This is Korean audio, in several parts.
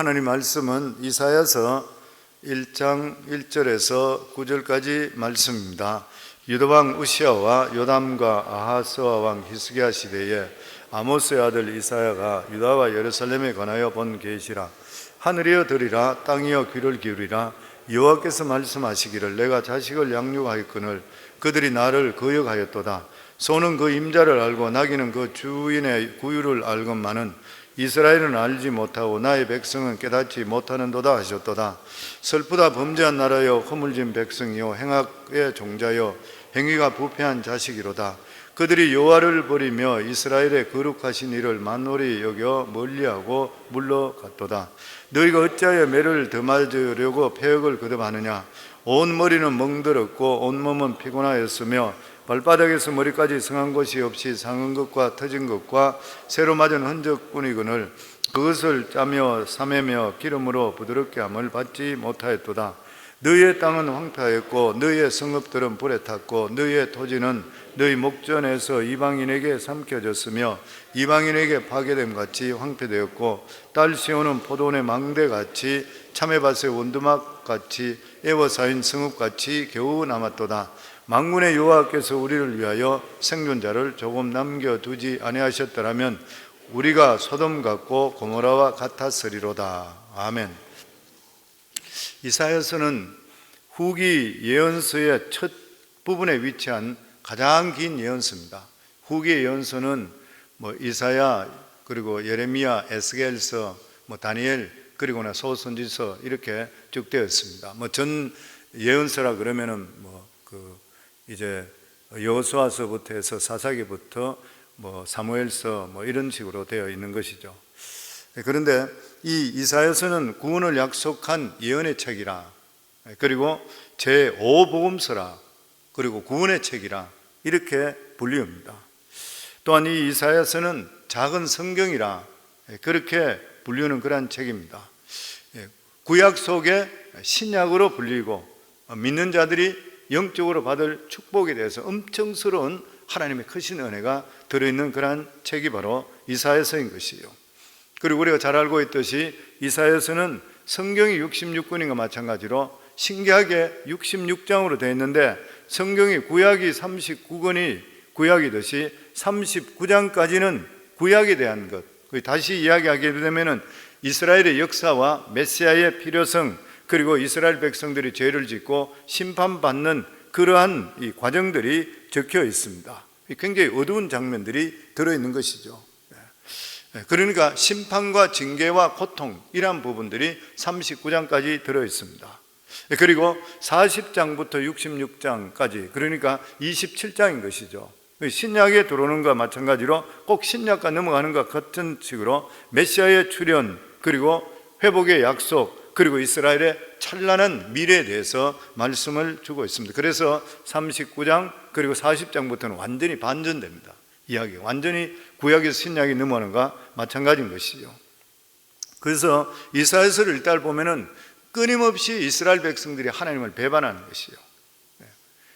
하나님 말씀은 이사야서 1장 1절에서 9절까지 말씀입니다. 유다왕 우시야와 요담과 아하스와 왕 히스기야 시대에 아모스의 아들 이사야가 유다와 예루살렘에 관하여 본 계시라. 하늘이여 들으라, 땅이여 귀를 기울이라. 여호와께서 말씀하시기를 내가 자식을 양육하였거늘 그들이 나를 거역하였도다. 소는 그 임자를 알고 나귀는 그 주인의 구유를 알건만은 이스라엘은 알지 못하고 나의 백성은 깨닫지 못하는도다 하셨도다. 슬프다 범죄한 나라여 허물진 백성이요 행악의 종자여 행위가 부패한 자식이로다. 그들이 여호와를 버리며 이스라엘의 거룩하신 이를 만홀히 여겨 멀리하고 물러갔도다. 너희가 어찌하여 매를 더 맞으려고 폐역을 거듭하느냐. 온 머리는 멍들었고 온몸은 피곤하였으며 발바닥에서 머리까지 성한 곳이 없이 상한 것과 터진 것과 새로 맞은 흔적뿐이거늘 그것을 짜며 싸매며 기름으로 부드럽게 함을 받지 못하였도다. 너희의 땅은 황폐하였고 너희의 성읍들은 불에 탔고 너희의 토지는 너희 목전에서 이방인에게 삼켜졌으며 이방인에게 파괴됨 같이 황폐되었고 딸 시온은 포도원의 망대같이 참외밭의 원두막 같이 애워싸인 성읍같이 겨우 남았도다. 만군의 여호와께서 우리를 위하여 생존자를 조금 남겨두지 아니하셨더라면 우리가 소돔 같고 고모라와 같았으리로다. 아멘. 이사야서는 후기 예언서의 첫 부분에 위치한 가장 긴 예언서입니다. 후기 예언서는 이사야, 그리고 예레미야, 에스겔서, 다니엘, 그리고나 소선지서 이렇게 쭉 되어 있습니다. 전 예언서라 그러면은 이제 여호수아서부터 해서 사사기부터 사무엘서 이런 식으로 되어 있는 것이죠. 그런데 이 이사야서는 구원을 약속한 예언의 책이라, 그리고 제5복음서라, 그리고 구원의 책이라 이렇게 분류합니다. 또한 이 이사야서는 작은 성경이라 그렇게 분류는 그러한 책입니다. 구약 속에 신약으로 불리고 믿는 자들이 영적으로 받을 축복에 대해서 엄청스러운 하나님의 크신 은혜가 들어있는 그러한 책이 바로 이사야서인 것이에요. 그리고 우리가 잘 알고 있듯이 이사야서는 성경이 66권인과 마찬가지로 신기하게 66장으로 되어 있는데 성경이 구약이 39권이 구약이듯이 39장까지는 구약에 대한 것, 다시 이야기하게 되면 이스라엘의 역사와 메시아의 필요성, 그리고 이스라엘 백성들이 죄를 짓고 심판받는 그러한 이 과정들이 적혀 있습니다. 굉장히 어두운 장면들이 들어있는 것이죠. 그러니까 심판과 징계와 고통 이런 부분들이 39장까지 들어있습니다. 그리고 40장부터 66장까지, 그러니까 27장인 것이죠. 신약에 들어오는 것과 마찬가지로 꼭 신약과 넘어가는 것 같은 식으로 메시아의 출현, 그리고 회복의 약속, 그리고 이스라엘의 찬란한 미래에 대해서 말씀을 주고 있습니다. 그래서 39장 그리고 40장부터는 완전히 반전됩니다. 이야기가 완전히 구약에서 신약이 넘어가는 것과 마찬가지인 것이죠. 그래서 이사야서를 읽다 보면은 끊임없이 이스라엘 백성들이 하나님을 배반하는 것이에요.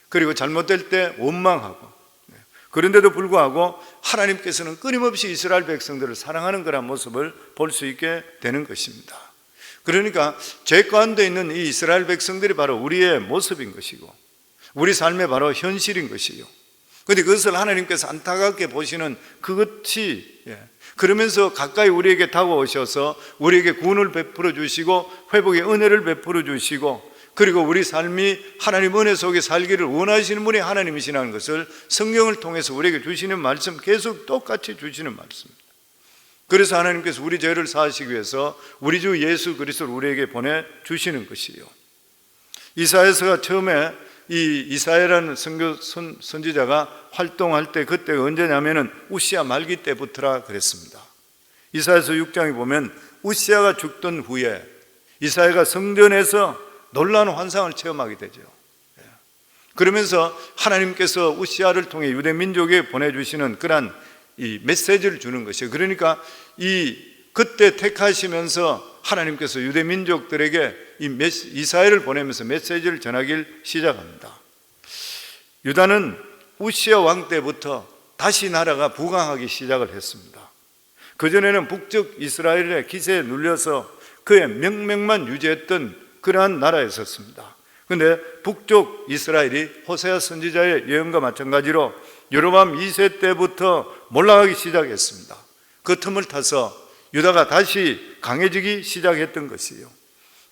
그리고 잘못될 때 원망하고, 그런데도 불구하고 하나님께서는 끊임없이 이스라엘 백성들을 사랑하는 그런 모습을 볼 수 있게 되는 것입니다. 그러니까 죄 가운데 있는 이 이스라엘 백성들이 바로 우리의 모습인 것이고 우리 삶의 바로 현실인 것이요. 그런데 그것을 하나님께서 안타깝게 보시는 그것이, 그러면서 가까이 우리에게 다가오셔서 우리에게 구원을 베풀어 주시고 회복의 은혜를 베풀어 주시고, 그리고 우리 삶이 하나님 은혜 속에 살기를 원하시는 분이 하나님이시라는 것을 성경을 통해서 우리에게 주시는 말씀, 계속 똑같이 주시는 말씀입니다. 그래서 하나님께서 우리 죄를 사하시기 위해서 우리 주 예수 그리스도를 우리에게 보내주시는 것이에요. 이사야서가 처음에 이 이사야라는 선지자가 활동할 때 그때가 언제냐면은 우시야 말기 때부터라 그랬습니다. 이사야서 6장에 보면 우시야가 죽던 후에 이사야가 성전에서 놀라운 환상을 체험하게 되죠. 그러면서 하나님께서 우시야를 통해 유대 민족에 보내주시는 그러한 이 메시지를 주는 것이에요. 그러니까 그때 택하시면서 하나님께서 유대 민족들에게 이사야를 보내면서 메시지를 전하길 시작합니다. 유다는 우시야 왕 때부터 다시 나라가 부강하기 시작을 했습니다. 그전에는 북쪽 이스라엘의 기세에 눌려서 그의 명맥만 유지했던 그러한 나라였었습니다. 그런데 북쪽 이스라엘이 호세아 선지자의 예언과 마찬가지로 여로보암 2세 때부터 몰락하기 시작했습니다. 그 틈을 타서 유다가 다시 강해지기 시작했던 것이에요.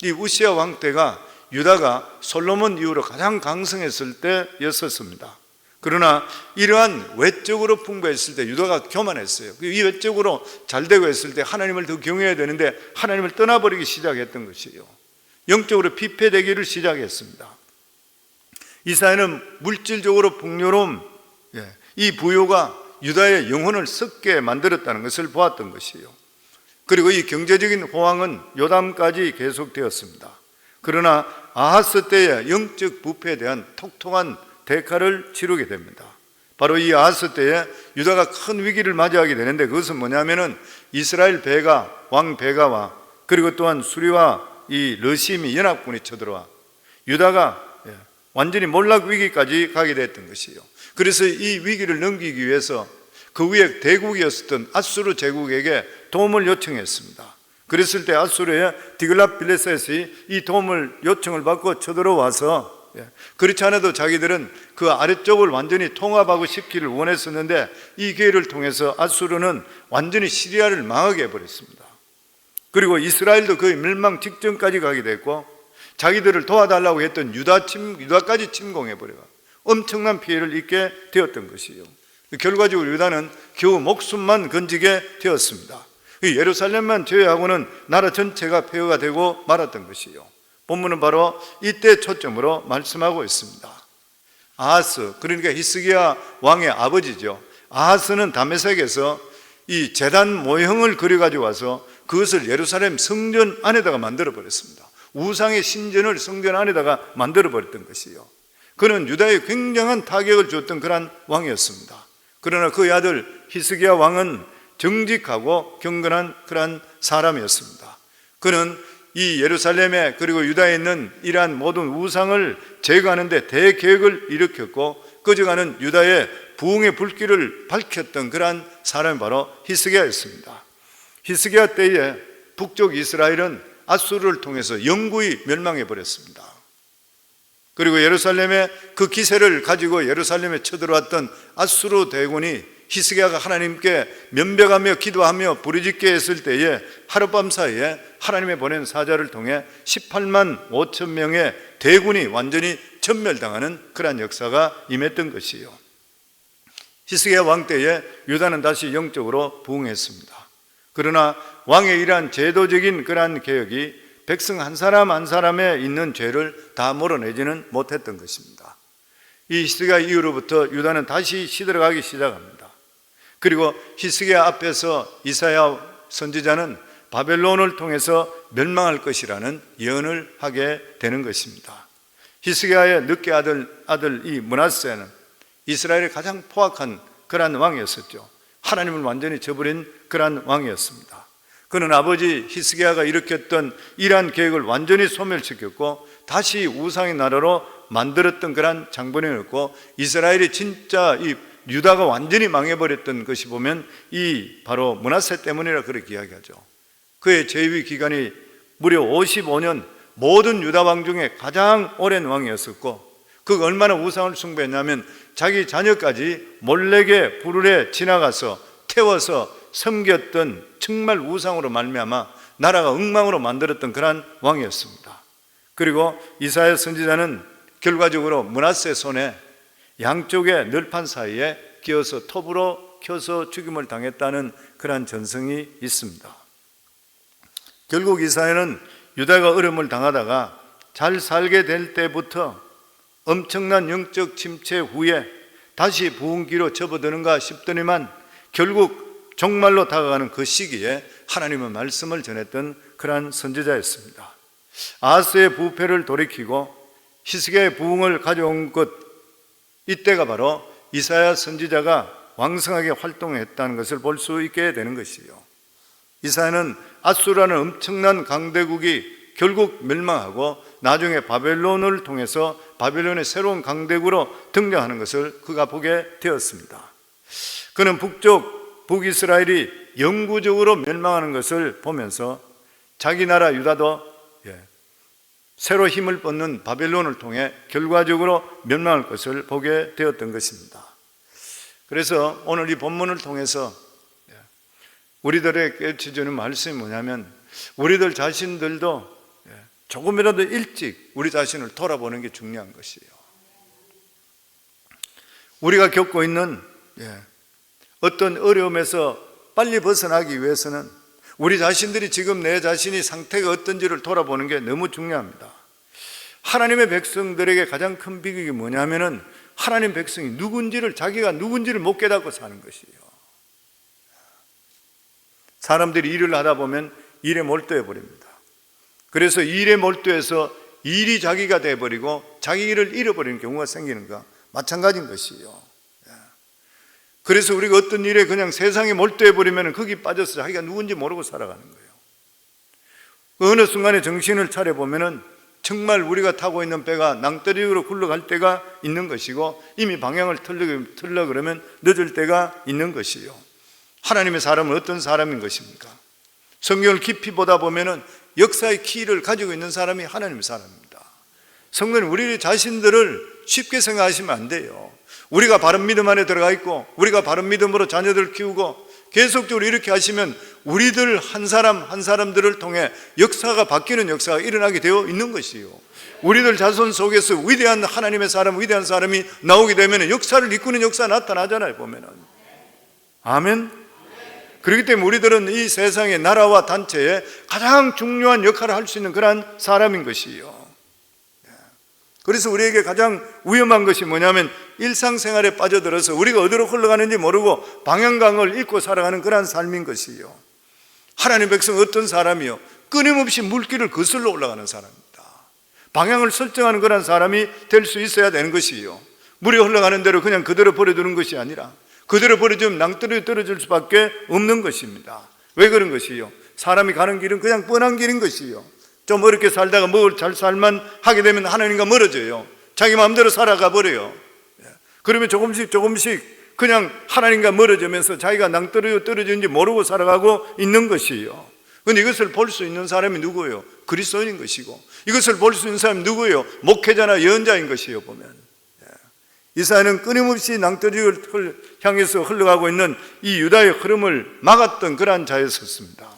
이 우시야 왕 때가 유다가 솔로몬 이후로 가장 강성했을 때였었습니다. 그러나 이러한 외적으로 풍부했을 때 유다가 교만했어요. 이 외적으로 잘 되고 했을 때 하나님을 더 경외해야 되는데 하나님을 떠나버리기 시작했던 것이에요. 영적으로 피폐되기를 시작했습니다. 이사야는 물질적으로 풍요로움, 이 부요가 유다의 영혼을 썩게 만들었다는 것을 보았던 것이에요. 그리고 이 경제적인 호황은 요담까지 계속되었습니다. 그러나 아하스 때의 영적 부패에 대한 통통한 대가를 치르게 됩니다. 바로 이 아하스 때에 유다가 큰 위기를 맞이하게 되는데 그것은 뭐냐면은 이스라엘 왕 베가와 그리고 또한 수리와 이 르심이 연합군이 쳐들어와 유다가 완전히 몰락 위기까지 가게 됐던 것이에요. 그래서 이 위기를 넘기기 위해서 그 위에 대국이었던 아수르 제국에게 도움을 요청했습니다. 그랬을 때 아수르의 디글랏빌레셋이 이 도움을 요청을 받고 쳐들어와서 그렇지 않아도 자기들은 그 아래쪽을 완전히 통합하고 싶기를 원했었는데 이 기회를 통해서 아수르는 완전히 시리아를 망하게 해버렸습니다. 그리고 이스라엘도 거의 멸망 직전까지 가게 됐고 자기들을 도와달라고 했던 유다까지 침공해버려가 엄청난 피해를 입게 되었던 것이에요. 결과적으로 유다는 겨우 목숨만 건지게 되었습니다. 예루살렘만 제외하고는 나라 전체가 폐허가 되고 말았던 것이에요. 본문은 바로 이때 초점으로 말씀하고 있습니다. 아하스, 그러니까 히스기야 왕의 아버지죠. 아하스는 다메섹에서 이 제단 모형을 그려가지고 와서 그것을 예루살렘 성전 안에다가 만들어 버렸습니다. 우상의 신전을 성전 안에다가 만들어 버렸던 것이에요. 그는 유다에 굉장한 타격을 줬던 그런 왕이었습니다. 그러나 그의 아들 히스기야 왕은 정직하고 경건한 그런 사람이었습니다. 그는 이 예루살렘에 그리고 유다에 있는 이러한 모든 우상을 제거하는 데 대계획을 일으켰고 꺼져가는 유다의 부흥의 불길을 밝혔던 그러한 사람이 바로 히스기야였습니다. 히스기야 때에 북쪽 이스라엘은 아수르를 통해서 영구히 멸망해 버렸습니다. 그리고 예루살렘에 그 기세를 가지고 예루살렘에 쳐들어왔던 아수르 대군이 히스기야가 하나님께 면벽하며 기도하며 부르짖게 했을 때에 하룻밤 사이에 하나님의 보낸 사자를 통해 18만 5천 명의 대군이 완전히 전멸당하는 그러한 역사가 임했던 것이에요. 히스기야 왕 때에 유다는 다시 영적으로 부흥했습니다. 그러나 왕의 이러한 제도적인 그러한 개혁이 백성 한 사람 한 사람에 있는 죄를 다 몰아내지는 못했던 것입니다. 이 히스기야 이후로부터 유다는 다시 시들어가기 시작합니다. 그리고 히스기야 앞에서 이사야 선지자는 바벨론을 통해서 멸망할 것이라는 예언을 하게 되는 것입니다. 히스기야의 늦게 아들 이 므낫세는 이스라엘의 가장 포악한 그러한 왕이었었죠. 하나님을 완전히 저버린 그러한 왕이었습니다. 그는 아버지 히스기야가 일으켰던 이러한 계획을 완전히 소멸시켰고 다시 우상의 나라로 만들었던 그러한 장본인이었고 이스라엘이 진짜 이 유다가 완전히 망해버렸던 것이 보면 이 바로 므낫세 때문이라 그렇게 이야기하죠. 그의 재위 기간이 무려 55년, 모든 유다 왕 중에 가장 오랜 왕이었었고 그 얼마나 우상을 숭배했냐면 자기 자녀까지 몰래게 불에 지나가서 태워서 섬겼던 정말 우상으로 말미암아 나라가 엉망으로 만들었던 그러한 왕이었습니다. 그리고 이사야 선지자는 결과적으로 므낫세 손에 양쪽의 널판 사이에 끼어서 톱으로 켜서 죽임을 당했다는 그러한 전승이 있습니다. 결국 이사야는 유다가 어려움을 당하다가 잘 살게 될 때부터 엄청난 영적 침체 후에 다시 부흥기로 접어드는가 싶더니만 결국 종말로 다가가는 그 시기에 하나님의 말씀을 전했던 그러한 선지자였습니다. 아하스의 부패를 돌이키고 히스기야의 부흥을 가져온 것, 이때가 바로 이사야 선지자가 왕성하게 활동했다는 것을 볼 수 있게 되는 것이에요. 이사야는 아수라는 엄청난 강대국이 결국 멸망하고 나중에 바벨론을 통해서 바벨론의 새로운 강대국으로 등장하는 것을 그가 보게 되었습니다. 그는 북이스라엘이 영구적으로 멸망하는 것을 보면서 자기 나라 유다도 새로 힘을 뻗는 바벨론을 통해 결과적으로 멸망할 것을 보게 되었던 것입니다. 그래서 오늘 이 본문을 통해서 우리들에게 깨우쳐주는 말씀이 뭐냐면, 우리들 자신들도 조금이라도 일찍 우리 자신을 돌아보는 게 중요한 것이에요. 우리가 겪고 있는 어떤 어려움에서 빨리 벗어나기 위해서는 우리 자신들이 지금 내 자신이 상태가 어떤지를 돌아보는 게 너무 중요합니다. 하나님의 백성들에게 가장 큰 비극이 뭐냐면은 하나님 백성이 누군지를, 자기가 누군지를 못 깨닫고 사는 것이에요. 사람들이 일을 하다 보면 일에 몰두해 버립니다. 그래서 일에 몰두해서 일이 자기가 돼버리고 자기 일을 잃어버리는 경우가 생기는 거 마찬가지인 것이에요. 그래서 우리가 어떤 일에 그냥 세상에 몰두해 버리면 거기 빠져서 자기가 누군지 모르고 살아가는 거예요. 어느 순간에 정신을 차려보면 정말 우리가 타고 있는 배가 낭떠러지로 굴러갈 때가 있는 것이고, 이미 방향을 틀려 그러면 늦을 때가 있는 것이에요. 하나님의 사람은 어떤 사람인 것입니까? 성경을 깊이 보다 보면 역사의 키를 가지고 있는 사람이 하나님의 사람입니다. 성도는 우리 자신들을 쉽게 생각하시면 안 돼요. 우리가 바른 믿음 안에 들어가 있고 우리가 바른 믿음으로 자녀들을 키우고 계속적으로 이렇게 하시면 우리들 한 사람 한 사람들을 통해 역사가 바뀌는 역사가 일어나게 되어 있는 것이에요. 우리들 자손 속에서 위대한 하나님의 사람, 위대한 사람이 나오게 되면 역사를 이끄는 역사가 나타나잖아요, 보면은. 아멘. 그렇기 때문에 우리들은 이 세상의 나라와 단체에 가장 중요한 역할을 할 수 있는 그러한 사람인 것이에요. 그래서 우리에게 가장 위험한 것이 뭐냐면 일상생활에 빠져들어서 우리가 어디로 흘러가는지 모르고 방향감을 잃고 살아가는 그러한 삶인 것이에요. 하나님 백성은 어떤 사람이요? 끊임없이 물길을 거슬러 올라가는 사람입니다. 방향을 설정하는 그러한 사람이 될 수 있어야 되는 것이에요. 물이 흘러가는 대로 그냥 그대로 버려두는 것이 아니라 그대로 버려두면 낭떠러지 떨어질 수밖에 없는 것입니다. 왜 그런 것이에요? 사람이 가는 길은 그냥 뻔한 길인 것이에요. 좀 어렵게 살다가 뭘 잘 살만 하게 되면 하나님과 멀어져요. 자기 마음대로 살아가 버려요. 그러면 조금씩 그냥 하나님과 멀어지면서 자기가 낭떠러지로 떨어지는지 모르고 살아가고 있는 것이에요. 그런데 이것을 볼 수 있는 사람이 누구예요? 그리스도인인 것이고, 이것을 볼 수 있는 사람이 누구예요? 목회자나 예언자인 것이에요, 보면. 이사야는 끊임없이 낭떠러지를 향해서 흘러가고 있는 이 유다의 흐름을 막았던 그러한 자였었습니다.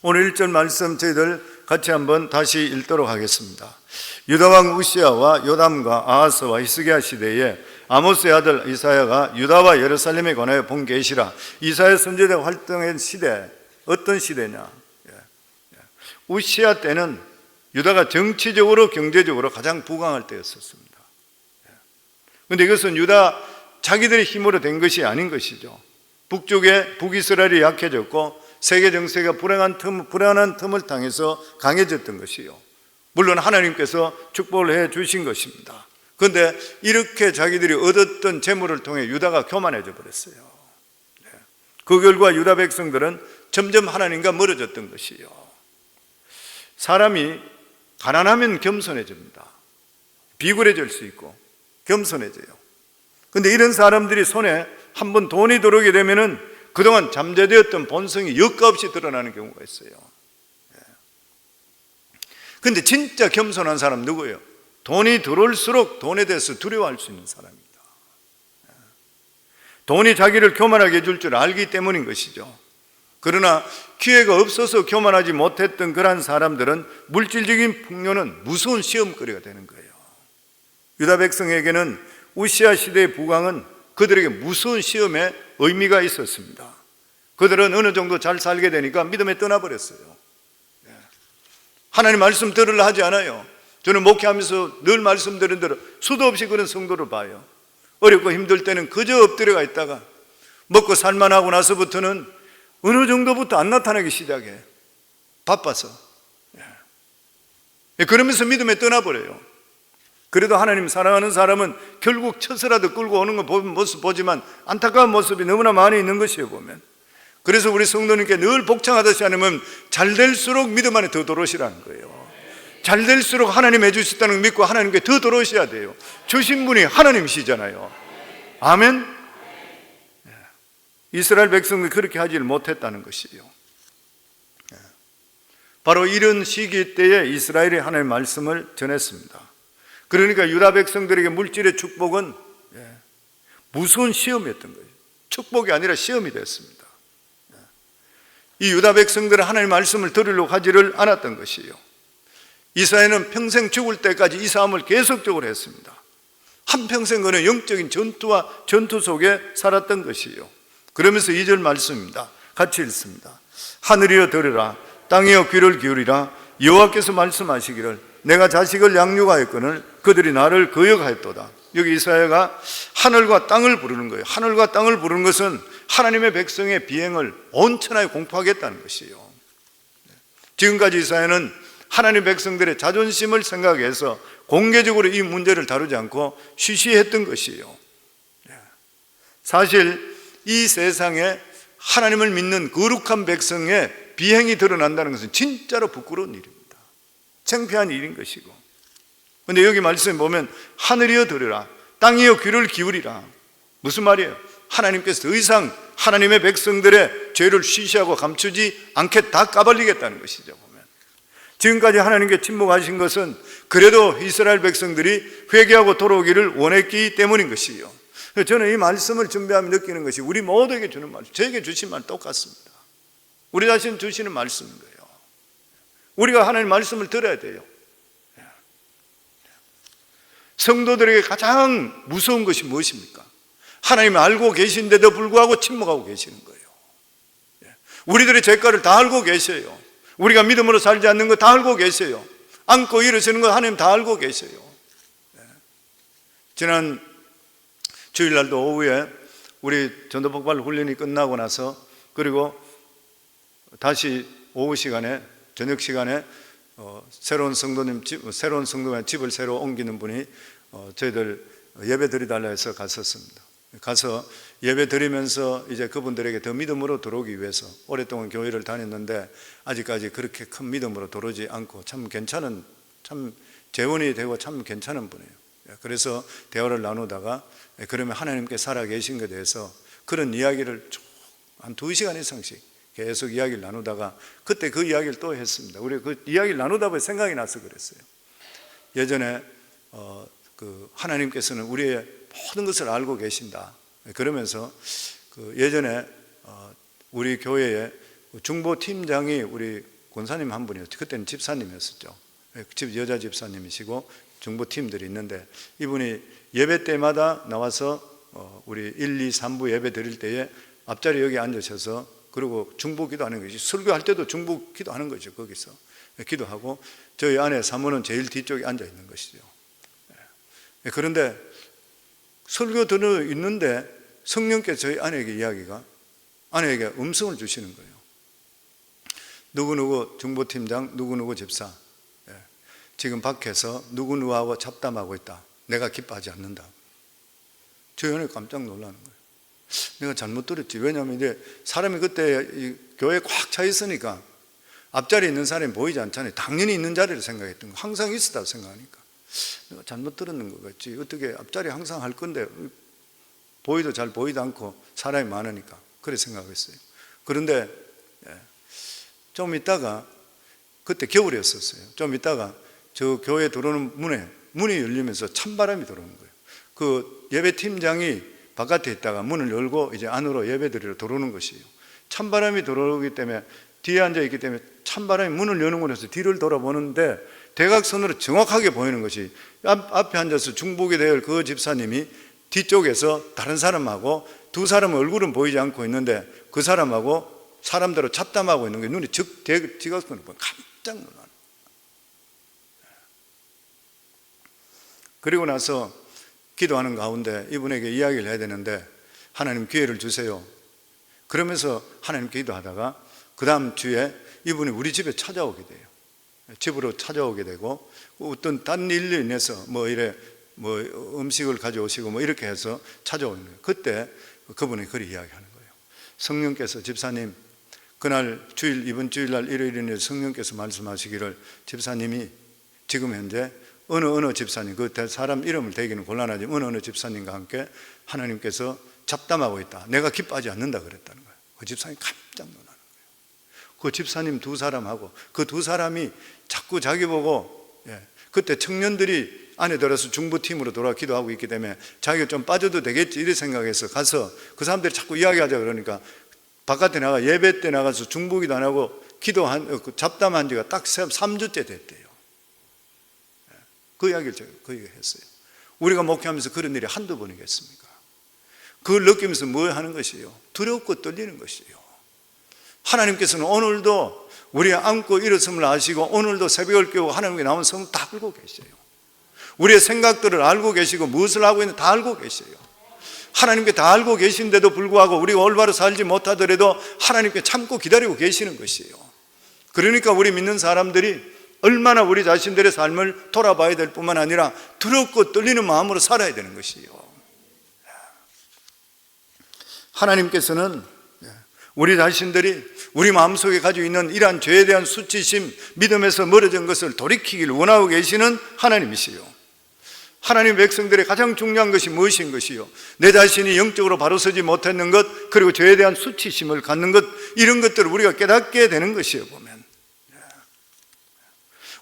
오늘 1절 말씀 저희들 같이 한번 다시 읽도록 하겠습니다. 유다 왕 우시야와 요담과 아하스와 히스기야 시대에 아모스의 아들 이사야가 유다와 예루살렘에 관하여 본 계시라. 이사야 선지자가 활동한 시대, 어떤 시대냐? 우시야 때는 유다가 정치적으로 경제적으로 가장 부강할 때였었습니다. 그런데 이것은 유다 자기들의 힘으로 된 것이 아닌 것이죠. 북쪽에 북이스라엘이 약해졌고 세계 정세가 불안한 틈을 당해서 강해졌던 것이요. 물론 하나님께서 축복을 해 주신 것입니다. 그런데 이렇게 자기들이 얻었던 재물을 통해 유다가 교만해져 버렸어요. 그 결과 유다 백성들은 점점 하나님과 멀어졌던 것이요. 사람이 가난하면 겸손해집니다. 비굴해질 수 있고 겸손해져요. 그런데 이런 사람들이 손에 한번 돈이 들어오게 되면은 그동안 잠재되었던 본성이 여과 없이 드러나는 경우가 있어요. 그런데 진짜 겸손한 사람 누구예요? 돈이 들어올수록 돈에 대해서 두려워할 수 있는 사람입니다. 돈이 자기를 교만하게 해줄 줄 알기 때문인 것이죠. 그러나 기회가 없어서 교만하지 못했던 그러한 사람들은 물질적인 풍요는 무서운 시험거리가 되는 거예요. 유다 백성에게는 우시야 시대의 부강은 그들에게 무서운 시험의 의미가 있었습니다. 그들은 어느 정도 잘 살게 되니까 믿음에 떠나버렸어요. 하나님 말씀 들으려 하지 않아요. 저는 목회하면서 늘 말씀드린 대로 수도 없이 그런 성도를 봐요. 어렵고 힘들 때는 그저 엎드려가 있다가 먹고 살만하고 나서부터는 어느 정도부터 안 나타나기 시작해. 바빠서. 그러면서 믿음에 떠나버려요. 그래도 하나님 사랑하는 사람은 결국 처서라도 끌고 오는 모습 보지만 안타까운 모습이 너무나 많이 있는 것이에요, 보면. 그래서 우리 성도님께 늘 복창하듯이 하면 잘 될수록 믿음 안에 더 들어오시라는 거예요. 잘 될수록 하나님 해주셨다는 걸 믿고 하나님께 더 들어오셔야 돼요. 주신 분이 하나님이시잖아요. 아멘. 이스라엘 백성들이 그렇게 하지를 못했다는 것이에요. 바로 이런 시기 때에 이스라엘이 하나님의 말씀을 전했습니다. 그러니까 유다 백성들에게 물질의 축복은 무서운 시험이었던 거예요. 축복이 아니라 시험이 됐습니다. 이 유다 백성들은 하나님의 말씀을 들으려고 하지를 않았던 것이에요. 이사야는 평생 죽을 때까지 이 싸움을 계속적으로 했습니다. 한평생 그는 영적인 전투 속에 살았던 것이에요. 그러면서 2절 말씀입니다. 같이 읽습니다. 하늘이여 들으라, 땅이여 귀를 기울이라. 여호와께서 말씀하시기를 내가 자식을 양육하였거늘 그들이 나를 거역하였도다. 여기 이사야가 하늘과 땅을 부르는 거예요. 하늘과 땅을 부르는 것은 하나님의 백성의 비행을 온 천하에 공포하겠다는 것이에요. 지금까지 이사야는 하나님 백성들의 자존심을 생각해서 공개적으로 이 문제를 다루지 않고 쉬쉬했던 것이에요. 사실 이 세상에 하나님을 믿는 거룩한 백성의 비행이 드러난다는 것은 진짜로 부끄러운 일입니다. 창피한 일인 것이고. 그런데 여기 말씀에 보면 하늘이여 들으라, 땅이여 귀를 기울이라. 무슨 말이에요? 하나님께서 더 이상 하나님의 백성들의 죄를 쉬쉬하고 감추지 않게 다 까발리겠다는 것이죠. 보면 지금까지 하나님께 침묵하신 것은 그래도 이스라엘 백성들이 회개하고 돌아오기를 원했기 때문인 것이에요. 저는 이 말씀을 준비하며 느끼는 것이 우리 모두에게 주는 말씀, 저에게 주신 말 똑같습니다. 우리 자신 주시는 말씀인 거예요. 우리가 하나님 말씀을 들어야 돼요. 성도들에게 가장 무서운 것이 무엇입니까? 하나님을 알고 계신데도 불구하고 침묵하고 계시는 거예요. 우리들의 죄가를 다 알고 계셔요. 우리가 믿음으로 살지 않는 거 다 알고 계셔요. 안고 일으시는 거 하나님 다 알고 계셔요. 지난 주일날도 오후에 우리 전도폭발 훈련이 끝나고 나서 그리고 다시 오후 시간에 저녁 시간에 새로운 성도님 집을 새로 옮기는 분이 저희들 예배 드리달라 해서 갔었습니다. 가서 예배 드리면서 이제 그분들에게 더 믿음으로 들어오기 위해서 오랫동안 교회를 다녔는데 아직까지 그렇게 큰 믿음으로 들어오지 않고 참 괜찮은, 참 재원이 되고 참 괜찮은 분이에요. 그래서 대화를 나누다가 그러면 하나님께 살아계신 것에 대해서 그런 이야기를 한 2시간 이상씩 계속 이야기를 나누다가 그때 그 이야기를 또 했습니다. 우리 그 이야기를 나누다 보니 생각이 나서 그랬어요. 예전에 그 하나님께서는 우리의 모든 것을 알고 계신다. 그러면서 그 예전에 우리 교회에 중보 팀장이 우리 권사님 한 분이었죠. 그때는 집사님이었었죠. 여자 집사님이시고 중보 팀들이 있는데 이분이 예배 때마다 나와서 우리 1, 2, 3부 예배 드릴 때에 앞자리 여기 앉으셔서 그리고 중보 기도하는 것이, 설교할 때도 중보 기도하는 거죠. 거기서 기도하고 저희 아내 사모는 제일 뒤쪽에 앉아 있는 것이죠. 그런데 설교 들어 있는데 성령께서 저희 아내에게 음성을 주시는 거예요. 누구누구 중보팀장, 누구누구 집사, 지금 밖에서 누구누구하고 잡담하고 있다. 내가 기뻐하지 않는다. 저희 아내가 깜짝 놀라는 거예요. 내가 잘못 들었지. 왜냐하면 이제 사람이 그때 이 교회에 꽉 차 있으니까 앞자리에 있는 사람이 보이지 않잖아요. 당연히 있는 자리를 생각했던 거, 항상 있었다고 생각하니까 내가 잘못 들었는 것 같지. 어떻게 앞자리 항상 할 건데 보이도 잘 보이도 않고 사람이 많으니까 그래 생각했어요. 그런데 좀 있다가 그때 겨울이었었어요. 좀 있다가 저 교회 들어오는 문이 열리면서 찬바람이 들어오는 거예요. 그 예배팀장이 바깥에 있다가 문을 열고 이제 안으로 예배드리러 들어오는 것이에요. 찬바람이 들어오기 때문에 뒤에 앉아있기 때문에 찬바람이 문을 여는 곳에서 뒤를 돌아보는데 대각선으로 정확하게 보이는 것이 앞에 앉아서 중보기 대열 그 집사님이 뒤쪽에서 다른 사람하고 두 사람 얼굴은 보이지 않고 있는데 그 사람하고 사람대로 잡담하고 있는 게 눈이 지각선으로 보면 깜짝 놀라는 거예요. 그리고 나서 기도하는 가운데 이분에게 이야기를 해야 되는데 하나님 기회를 주세요. 그러면서 하나님께 기도하다가 그 다음 주에 이분이 우리 집에 찾아오게 돼요. 집으로 찾아오게 되고 어떤 딴 일로 인해서 음식을 가져오시고 이렇게 해서 찾아오는 거예요. 그때 그분이 그렇게 이야기하는 거예요. 성령께서 집사님 그날 이번 주일날 일요일에 성령께서 말씀하시기를 집사님이 지금 현재 어느 집사님, 그 사람 이름을 대기는 곤란하지만 어느 집사님과 함께 하나님께서 잡담하고 있다. 내가 기뻐하지 않는다 그랬다는 거예요. 그 집사님이 깜짝 놀라는 거예요. 그 집사님 두 사람하고 그 두 사람이 자꾸 자기 보고 그때 청년들이 안에 들어서 중부팀으로 돌아와 기도하고 있기 때문에 자기가 좀 빠져도 되겠지 이렇게 생각해서 가서 그 사람들이 자꾸 이야기하자 그러니까 바깥에 나가 예배 때 나가서 중보기도 안 하고 잡담한 지가 딱 3주째 됐대요. 그 이야기를 제가 그 얘기 했어요. 우리가 목회하면서 그런 일이 한두 번이겠습니까? 그걸 느끼면서 뭐 하는 것이에요? 두렵고 떨리는 것이에요. 하나님께서는 오늘도 우리 안고 일어섬을 아시고 오늘도 새벽을 깨우고 하나님께 나온 성을 다 알고 계셔요. 우리의 생각들을 알고 계시고 무엇을 하고 있는지 다 알고 계셔요. 하나님께 다 알고 계신데도 불구하고 우리가 올바로 살지 못하더라도 하나님께 참고 기다리고 계시는 것이에요. 그러니까 우리 믿는 사람들이 얼마나 우리 자신들의 삶을 돌아봐야 될 뿐만 아니라 두렵고 떨리는 마음으로 살아야 되는 것이에요. 하나님께서는 우리 자신들이 우리 마음속에 가지고 있는 이러한 죄에 대한 수치심, 믿음에서 멀어진 것을 돌이키기를 원하고 계시는 하나님이시요. 하나님 백성들의 가장 중요한 것이 무엇인 것이요? 내 자신이 영적으로 바로 서지 못했는 것, 그리고 죄에 대한 수치심을 갖는 것, 이런 것들을 우리가 깨닫게 되는 것이에요. 보면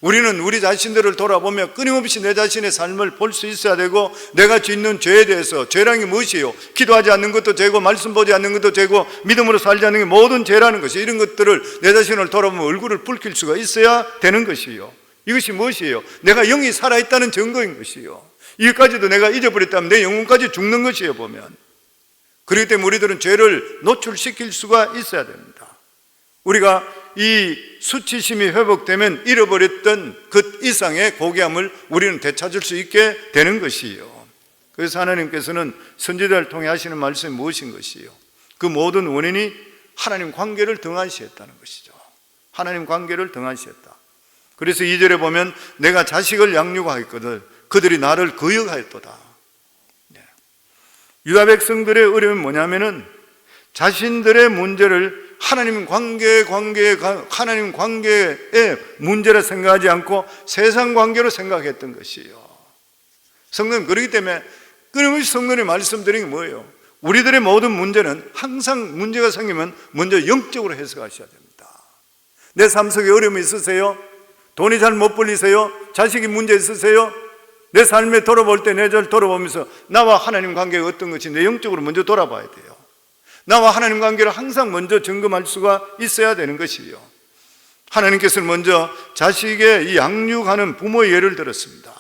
우리는 우리 자신들을 돌아보며 끊임없이 내 자신의 삶을 볼 수 있어야 되고, 내가 짓는 죄에 대해서 죄랑이 무엇이에요? 기도하지 않는 것도 죄고, 말씀 보지 않는 것도 죄고, 믿음으로 살지 않는 게 모든 죄라는 것이, 이런 것들을 내 자신을 돌아보면 얼굴을 붉힐 수가 있어야 되는 것이요. 이것이 무엇이에요? 내가 영이 살아있다는 증거인 것이요. 이것까지도 내가 잊어버렸다면 내 영혼까지 죽는 것이에요. 보면 그렇기 때문에 우리들은 죄를 노출시킬 수가 있어야 됩니다. 우리가 이 수치심이 회복되면 잃어버렸던 그 이상의 고귀함을 우리는 되찾을 수 있게 되는 것이에요. 그래서 하나님께서는 선지자를 통해 하시는 말씀이 무엇인 것이에요? 그 모든 원인이 하나님 관계를 등한시했다는 것이죠. 하나님 관계를 등한시했다. 그래서 2절에 보면 내가 자식을 양육하였거든 그들이 나를 거역하였도다. 유다 백성들의 어려움이 뭐냐면은 자신들의 문제를 하나님 관계의 문제라 생각하지 않고 세상 관계로 생각했던 것이에요. 성도님, 그렇기 때문에 끊임없이 성도님 말씀드린 게 뭐예요? 우리들의 모든 문제는 항상 문제가 생기면 먼저 영적으로 해석하셔야 됩니다. 내 삶 속에 어려움이 있으세요? 돈이 잘 못 벌리세요? 자식이 문제 있으세요? 내 삶에 돌아볼 때 내 자를 돌아보면서 나와 하나님 관계가 어떤 것인지 영적으로 먼저 돌아봐야 돼요. 나와 하나님 관계를 항상 먼저 점검할 수가 있어야 되는 것이에요. 하나님께서는 먼저 자식의 이 양육하는 부모의 예를 들었습니다.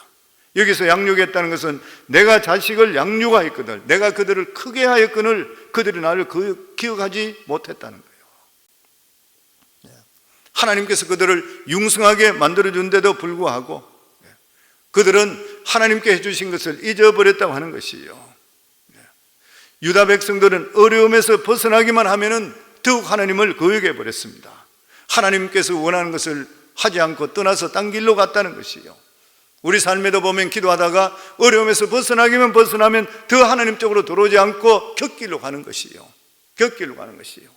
여기서 양육했다는 것은 내가 자식을 양육하였거늘, 내가 그들을 크게 하였거늘 그들이 나를 기억하지 못했다는 거예요. 하나님께서 그들을 융성하게 만들어준데도 불구하고 그들은 하나님께 해주신 것을 잊어버렸다고 하는 것이에요. 유다 백성들은 어려움에서 벗어나기만 하면은 더욱 하나님을 거역해 버렸습니다. 하나님께서 원하는 것을 하지 않고 떠나서 딴 길로 갔다는 것이에요. 우리 삶에도 보면 기도하다가 어려움에서 벗어나기만 벗어나면 더 하나님 쪽으로 들어오지 않고 곁길로 가는 것이에요. 곁길로 가는 것이에요.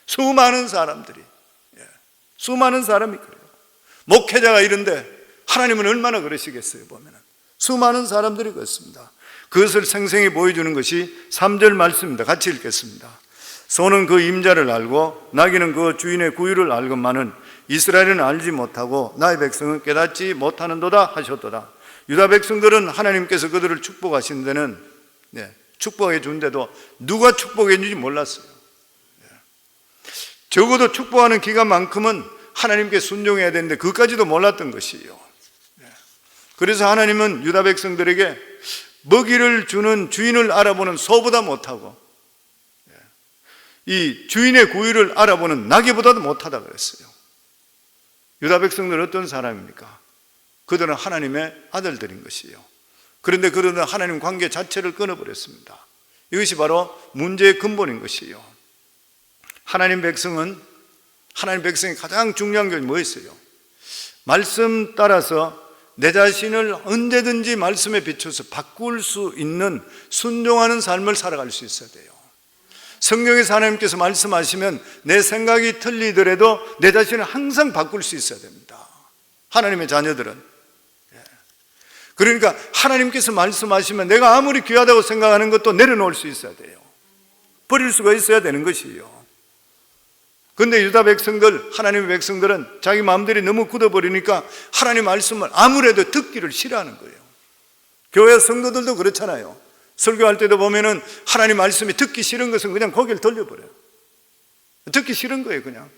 수많은 사람이 그래요. 목회자가 이런데 하나님은 얼마나 그러시겠어요. 보면은 수많은 사람들이 그렇습니다. 그것을 생생히 보여주는 것이 3절 말씀입니다. 같이 읽겠습니다. 소는 그 임자를 알고 나귀는 그 주인의 구유를 알건만은 이스라엘은 알지 못하고 나의 백성은 깨닫지 못하는도다 하셨도다. 유다 백성들은 하나님께서 그들을 축복하신 데는 축복해 준데도 누가 축복해 주는지 몰랐어요. 적어도 축복하는 기간만큼은 하나님께 순종해야 되는데 그것까지도 몰랐던 것이에요. 그래서 하나님은 유다 백성들에게 먹이를 주는 주인을 알아보는 소보다 못하고 이 주인의 구유를 알아보는 나귀보다도 못하다 그랬어요. 유다 백성들은 어떤 사람입니까? 그들은 하나님의 아들들인 것이에요. 그런데 그들은 하나님 관계 자체를 끊어버렸습니다. 이것이 바로 문제의 근본인 것이에요. 하나님 백성이 가장 중요한 게 뭐였어요? 말씀 따라서 내 자신을 언제든지 말씀에 비춰서 바꿀 수 있는 순종하는 삶을 살아갈 수 있어야 돼요. 성경에서 하나님께서 말씀하시면 내 생각이 틀리더라도 내 자신을 항상 바꿀 수 있어야 됩니다. 하나님의 자녀들은. 그러니까 하나님께서 말씀하시면 내가 아무리 귀하다고 생각하는 것도 내려놓을 수 있어야 돼요. 버릴 수가 있어야 되는 것이에요. 근데 유다 백성들, 하나님의 백성들은 자기 마음들이 너무 굳어버리니까 하나님 말씀을 아무래도 듣기를 싫어하는 거예요. 교회 성도들도 그렇잖아요. 설교할 때도 보면은 하나님 말씀이 듣기 싫은 것은 그냥 고개를 돌려버려요. 듣기 싫은 거예요, 그냥.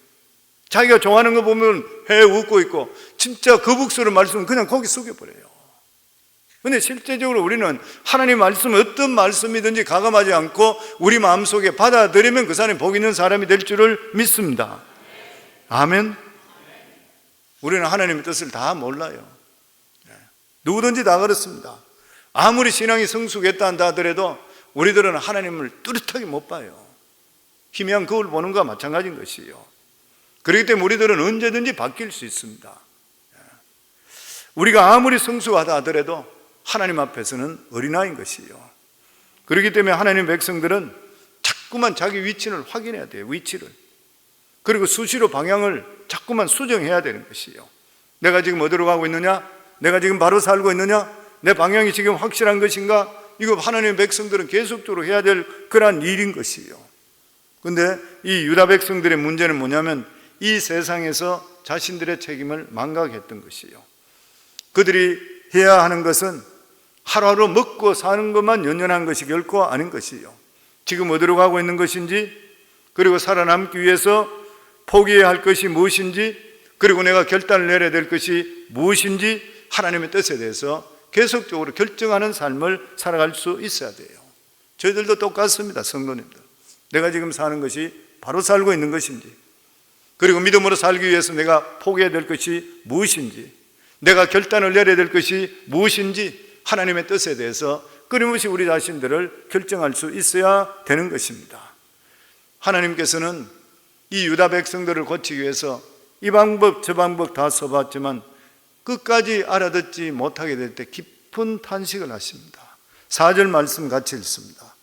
자기가 좋아하는 거 보면 해 웃고 있고, 진짜 거북스러운 말씀은 그냥 고개 숙여버려요. 근데 실제적으로 우리는 하나님 말씀, 어떤 말씀이든지 가감하지 않고 우리 마음속에 받아들이면 그 사람이 복 있는 사람이 될 줄을 믿습니다. 아멘. 우리는 하나님의 뜻을 다 몰라요. 누구든지 다 그렇습니다. 아무리 신앙이 성숙했다 한다 하더라도 우리들은 하나님을 뚜렷하게 못 봐요. 희미한 거울 보는 것과 마찬가지인 것이에요. 그렇기 때문에 우리들은 언제든지 바뀔 수 있습니다. 우리가 아무리 성숙하다 하더라도 하나님 앞에서는 어린아이인 것이에요. 그렇기 때문에 하나님 백성들은 자꾸만 자기 위치를 확인해야 돼요. 위치를. 그리고 수시로 방향을 자꾸만 수정해야 되는 것이에요. 내가 지금 어디로 가고 있느냐? 내가 지금 바로 살고 있느냐? 내 방향이 지금 확실한 것인가? 이거 하나님의 백성들은 계속적으로 해야 될 그러한 일인 것이에요. 그런데 이 유다 백성들의 문제는 뭐냐면 이 세상에서 자신들의 책임을 망각했던 것이에요. 그들이 해야 하는 것은 하루하루 먹고 사는 것만 연연한 것이 결코 아닌 것이에요. 지금 어디로 가고 있는 것인지, 그리고 살아남기 위해서 포기해야 할 것이 무엇인지, 그리고 내가 결단을 내려야 될 것이 무엇인지 하나님의 뜻에 대해서 계속적으로 결정하는 삶을 살아갈 수 있어야 돼요. 저희들도 똑같습니다. 성도님들, 내가 지금 사는 것이 바로 살고 있는 것인지, 그리고 믿음으로 살기 위해서 내가 포기해야 될 것이 무엇인지, 내가 결단을 내려야 될 것이 무엇인지 하나님의 뜻에 대해서 끊임없이 우리 자신들을 결정할 수 있어야 되는 것입니다. 하나님께서는 이 유다 백성들을 고치기 위해서 이 방법 저 방법 다 써봤지만 끝까지 알아듣지 못하게 될 때 깊은 탄식을 하십니다. 4절 말씀 같이 읽습니다.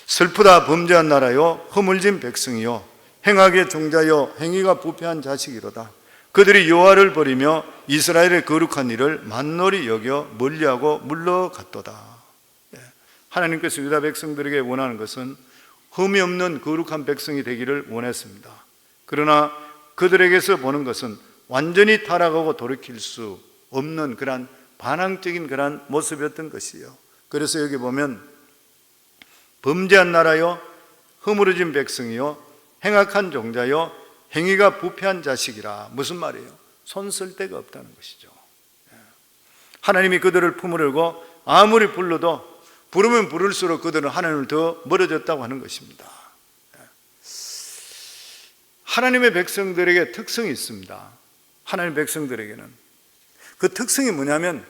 슬프다 범죄한 나라요 허물진 백성이요 행악의 종자요 행위가 부패한 자식이로다. 그들이 여호와를 버리며 이스라엘의 거룩한 일을 만놀히 여겨 멀리하고 물러갔도다. 하나님께서 유다 백성들에게 원하는 것은 흠이 없는 거룩한 백성이 되기를 원했습니다. 그러나 그들에게서 보는 것은 완전히 타락하고 돌이킬 수 없는 그러한 반항적인 그러한 모습이었던 것이에요. 그래서 여기 보면 범죄한 나라요 허물어진 백성이요 행악한 종자요 행위가 부패한 자식이라. 무슨 말이에요? 손 쓸 데가 없다는 것이죠. 하나님이 그들을 품으려고 아무리 불러도 부르면 부를수록 그들은 하나님을 더 멀어졌다고 하는 것입니다. 하나님의 백성들에게 특성이 있습니다. 하나님의 백성들에게는 그 특성이 뭐냐면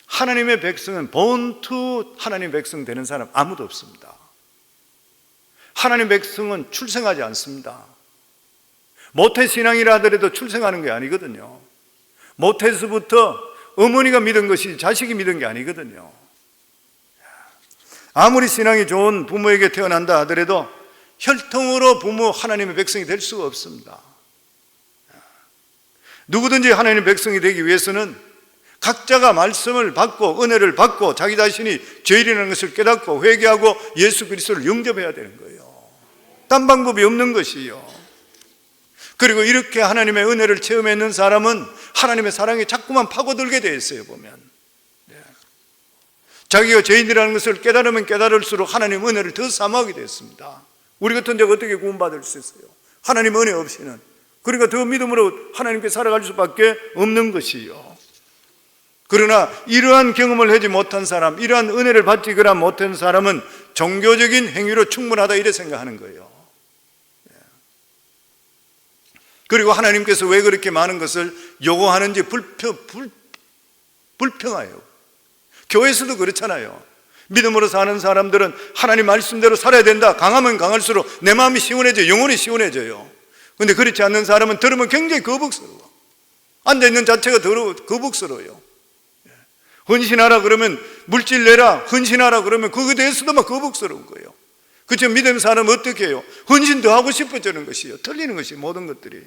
하나님의 백성은 본투 하나님의 백성 되는 사람 아무도 없습니다. 하나님의 백성은 출생하지 않습니다. 모태신앙이라 하더라도 출생하는 게 아니거든요. 모태에서부터 어머니가 믿은 것이 자식이 믿은 게 아니거든요. 아무리 신앙이 좋은 부모에게 태어난다 하더라도 혈통으로 부모 하나님의 백성이 될 수가 없습니다. 누구든지 하나님의 백성이 되기 위해서는 각자가 말씀을 받고 은혜를 받고 자기 자신이 죄인이라는 것을 깨닫고 회개하고 예수 그리스도를 영접해야 되는 거예요. 딴 방법이 없는 것이에요. 그리고 이렇게 하나님의 은혜를 체험했는 사람은 하나님의 사랑에 자꾸만 파고들게 되어 있어요. 보면 자기가 죄인이라는 것을 깨달으면 깨달을수록 하나님 은혜를 더 사모하게 됐습니다. 우리 같은 자가 어떻게 구원받을 수 있어요? 하나님 은혜 없이는. 그러니까 더 믿음으로 하나님께 살아갈 수밖에 없는 것이요. 그러나 이러한 경험을 하지 못한 사람, 이러한 은혜를 받지 못한 사람은 종교적인 행위로 충분하다 이래 생각하는 거예요. 그리고 하나님께서 왜 그렇게 많은 것을 요구하는지 불평해요. 교회에서도 그렇잖아요. 믿음으로 사는 사람들은 하나님 말씀대로 살아야 된다. 강하면 강할수록 내 마음이 시원해져요. 영혼이 시원해져요. 그런데 그렇지 않는 사람은 들으면 굉장히 거북스러워. 앉아있는 자체가 거북스러워요. 헌신하라 그러면 물질 내라, 헌신하라 그러면 그거에 대해서도 막 거북스러운 거예요. 그렇죠? 믿음 사람은 어떻게 해요? 헌신 더 하고 싶어지는 것이에요. 틀리는 것이 모든 것들이.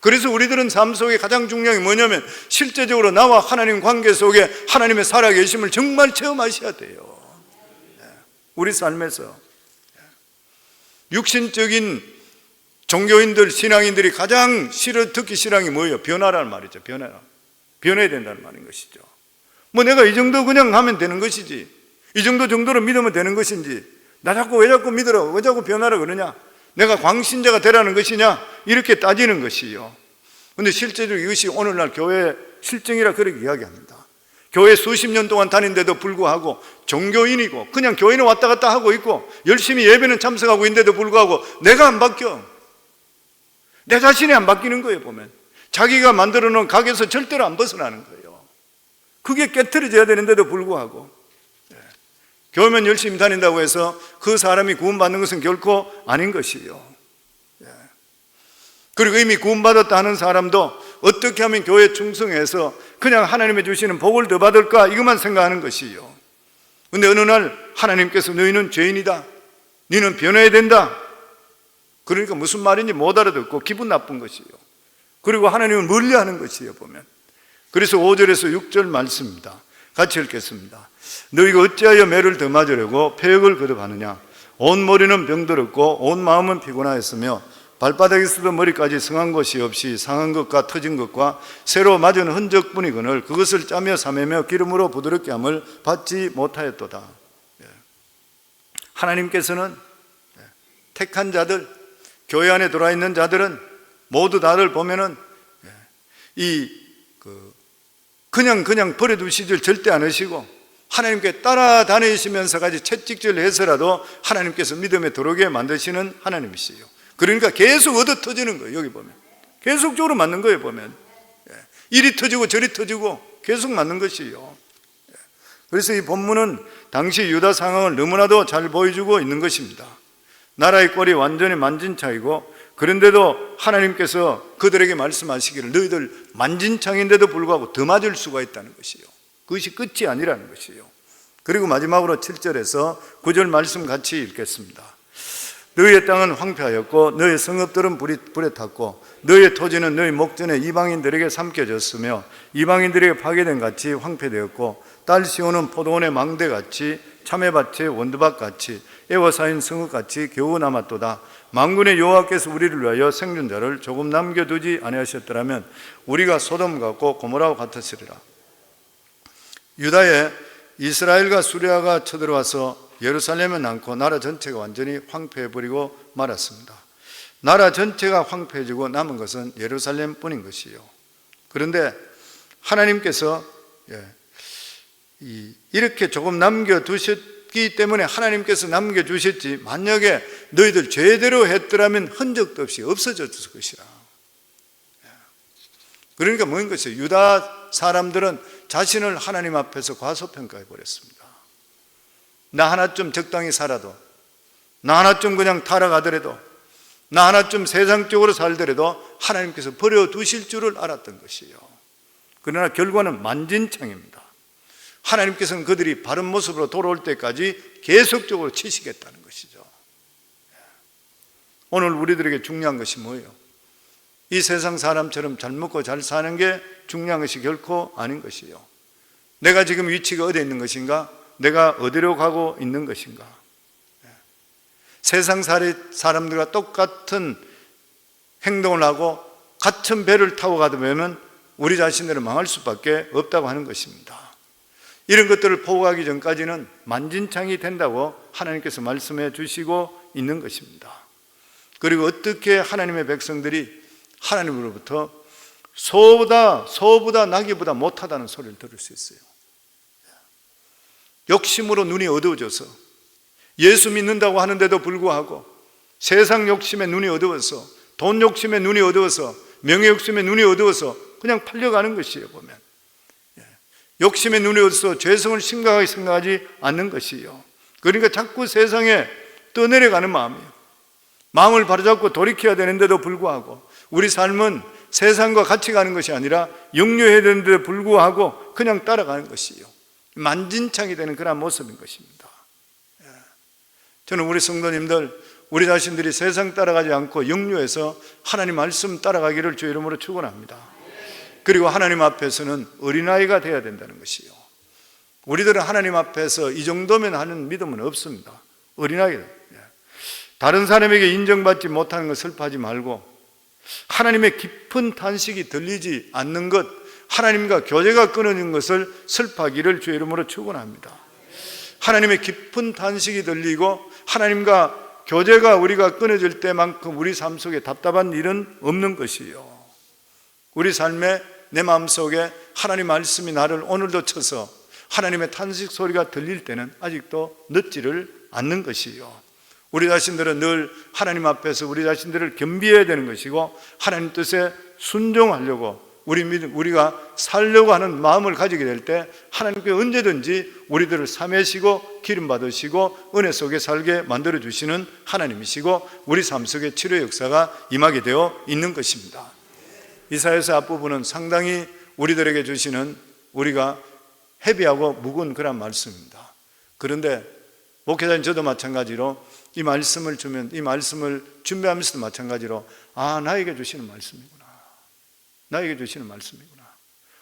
그래서 우리들은 삶 속에 가장 중요한 게 뭐냐면 실제적으로 나와 하나님 관계 속에 하나님의 살아계심을 정말 체험하셔야 돼요. 우리 삶에서 육신적인 종교인들, 신앙인들이 가장 듣기 싫은 게 뭐예요? 변화라는 말이죠. 변해야 된다는 말인 것이죠. 뭐 내가 이 정도 그냥 하면 되는 것이지, 이 정도로 믿으면 되는 것인지, 왜 자꾸 믿으라, 왜 자꾸 변하라 그러냐, 내가 광신자가 되라는 것이냐, 이렇게 따지는 것이요. 근데 실제로 이것이 오늘날 교회의 실정이라 그렇게 이야기합니다. 교회 수십 년 동안 다닌데도 불구하고 종교인이고 그냥 교회는 왔다 갔다 하고 있고 열심히 예배는 참석하고 있는데도 불구하고 내가 안 바뀌어. 내 자신이 안 바뀌는 거예요. 보면 자기가 만들어 놓은 각에서 절대로 안 벗어나는 거예요. 그게 깨트려져야 되는데도 불구하고 교회만 열심히 다닌다고 해서 그 사람이 구원받는 것은 결코 아닌 것이에요. 그리고 이미 구원받았다 하는 사람도 어떻게 하면 교회에 충성해서 그냥 하나님이 주시는 복을 더 받을까, 이것만 생각하는 것이에요. 근데 어느 날 하나님께서 너희는 죄인이다, 너희는 변해야 된다, 그러니까 무슨 말인지 못 알아듣고 기분 나쁜 것이에요. 그리고 하나님은 멀리하는 것이에요. 보면 그래서 5절에서 6절 말씀입니다. 같이 읽겠습니다. 너희가 어찌하여 매를 더 맞으려고 폐역을 거듭하느냐. 온 머리는 병들었고 온 마음은 피곤하였으며 발바닥에서도 머리까지 성한 것이 없이 상한 것과 터진 것과 새로 맞은 흔적뿐이거늘 그것을 짜며 사매며 기름으로 부드럽게 함을 받지 못하였도다. 하나님께서는 택한 자들, 교회 안에 들어와 있는 자들은 모두 다들 보면은 그냥 버려두시질 절대 않으시고 하나님께 따라다니시면서까지 채찍질 해서라도 하나님께서 믿음에 들어오게 만드시는 하나님이시요. 그러니까 계속 얻어 터지는 거예요. 여기 보면 계속적으로 맞는 거예요. 보면 이리 터지고 저리 터지고 계속 맞는 것이에요. 그래서 이 본문은 당시 유다 상황을 너무나도 잘 보여주고 있는 것입니다. 나라의 꼴이 완전히 만진창이고 그런데도 하나님께서 그들에게 말씀하시기를 너희들 만진창인데도 불구하고 더 맞을 수가 있다는 것이에요. 그것이 끝이 아니라는 것이에요. 그리고 마지막으로 7절에서 9절 말씀 같이 읽겠습니다. 너희의 땅은 황폐하였고 너희의 성읍들은 불에 탔고 너희의 토지는 너희 목전에 이방인들에게 삼켜졌으며 이방인들에게 파괴된 같이 황폐되었고 딸 시온은 포도원의 망대같이 참외밭의 원두밭같이 애워싸인 성읍같이 겨우 남았도다. 만군의 여호와께서 우리를 위하여 생존자를 조금 남겨두지 아니하셨더라면 우리가 소돔 같고 고모라와 같았으리라. 유다에 이스라엘과 수리아가 쳐들어와서 예루살렘은 않고 나라 전체가 완전히 황폐해버리고 말았습니다. 나라 전체가 황폐해지고 남은 것은 예루살렘뿐인 것이요. 그런데 하나님께서 이렇게 조금 남겨두셨기 때문에 하나님께서 남겨주셨지, 만약에 너희들 죄대로 했더라면 흔적도 없이 없어졌을 것이라. 그러니까 뭐인 것이에요? 유다 사람들은 자신을 하나님 앞에서 과소평가해 버렸습니다. 나 하나 좀 적당히 살아도, 나 하나 좀 그냥 타락하더라도, 나 하나 좀 세상적으로 살더라도 하나님께서 버려두실 줄을 알았던 것이에요. 그러나 결과는 만진창입니다. 하나님께서는 그들이 바른 모습으로 돌아올 때까지 계속적으로 치시겠다는 것이죠. 오늘 우리들에게 중요한 것이 뭐예요? 이 세상 사람처럼 잘 먹고 잘 사는 게 중요한 것이 결코 아닌 것이에요. 내가 지금 위치가 어디에 있는 것인가? 내가 어디로 가고 있는 것인가? 세상 사람들과 똑같은 행동을 하고 같은 배를 타고 가다 보면 우리 자신들은 망할 수밖에 없다고 하는 것입니다. 이런 것들을 포기하기 전까지는 만진창이 된다고 하나님께서 말씀해 주시고 있는 것입니다. 그리고 어떻게 하나님의 백성들이 하나님으로부터 소보다 나귀보다 못하다는 소리를 들을 수 있어요. 욕심으로 눈이 어두워져서 예수 믿는다고 하는데도 불구하고 세상 욕심에 눈이 어두워서, 돈 욕심에 눈이 어두워서, 명예 욕심에 눈이 어두워서 그냥 팔려가는 것이에요. 보면 욕심에 눈이 어두워서 죄성을 심각하게 생각하지 않는 것이에요. 그러니까 자꾸 세상에 떠내려가는 마음이에요. 마음을 바로잡고 돌이켜야 되는데도 불구하고 우리 삶은 세상과 같이 가는 것이 아니라 영유해야 되는데도 불구하고 그냥 따라가는 것이에요. 만진창이 되는 그런 모습인 것입니다. 저는 우리 성도님들, 우리 자신들이 세상 따라가지 않고 영유해서 하나님 말씀 따라가기를 주 이름으로 축원합니다. 그리고 하나님 앞에서는 어린아이가 되어야 된다는 것이에요. 우리들은 하나님 앞에서 이 정도면 하는 믿음은 없습니다. 어린아이. 다른 사람에게 인정받지 못하는 것 슬퍼하지 말고 하나님의 깊은 탄식이 들리지 않는 것, 하나님과 교제가 끊어진 것을 슬퍼하기를 주의 이름으로 축원합니다. 하나님의 깊은 탄식이 들리고 하나님과 교제가 우리가 끊어질 때만큼 우리 삶 속에 답답한 일은 없는 것이요, 우리 삶에 내 마음속에 하나님 말씀이 나를 오늘도 쳐서 하나님의 탄식 소리가 들릴 때는 아직도 늦지를 않는 것이요, 우리 자신들은 늘 하나님 앞에서 우리 자신들을 겸비해야 되는 것이고 하나님 뜻에 순종하려고 우리가 살려고 하는 마음을 가지게 될 때 하나님께 언제든지 우리들을 삼으시고 기름 받으시고 은혜 속에 살게 만들어 주시는 하나님이시고 우리 삶 속에 치료 역사가 임하게 되어 있는 것입니다. 이사야서 앞부분은 상당히 우리들에게 주시는, 우리가 헤비하고 무거운 그런 말씀입니다. 그런데 목회자인 저도 마찬가지로 이 말씀을 준비하면서도 마찬가지로 나에게 주시는 말씀이구나, 나에게 주시는 말씀이구나.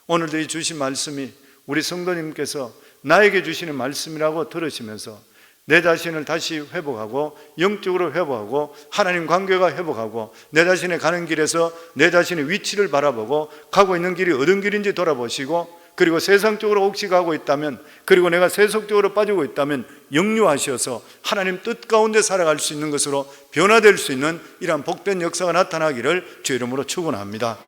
오늘도 이 주신 말씀이 우리 성도님께서 나에게 주시는 말씀이라고 들으시면서 내 자신을 다시 회복하고 영적으로 회복하고 하나님 관계가 회복하고 내 자신의 가는 길에서 내 자신의 위치를 바라보고 가고 있는 길이 어떤 길인지 돌아보시고, 그리고 세상적으로 혹시 가고 있다면, 그리고 내가 세속적으로 빠지고 있다면 역류하셔서 하나님 뜻 가운데 살아갈 수 있는 것으로 변화될 수 있는 이러한 복된 역사가 나타나기를 주의 이름으로 축원합니다.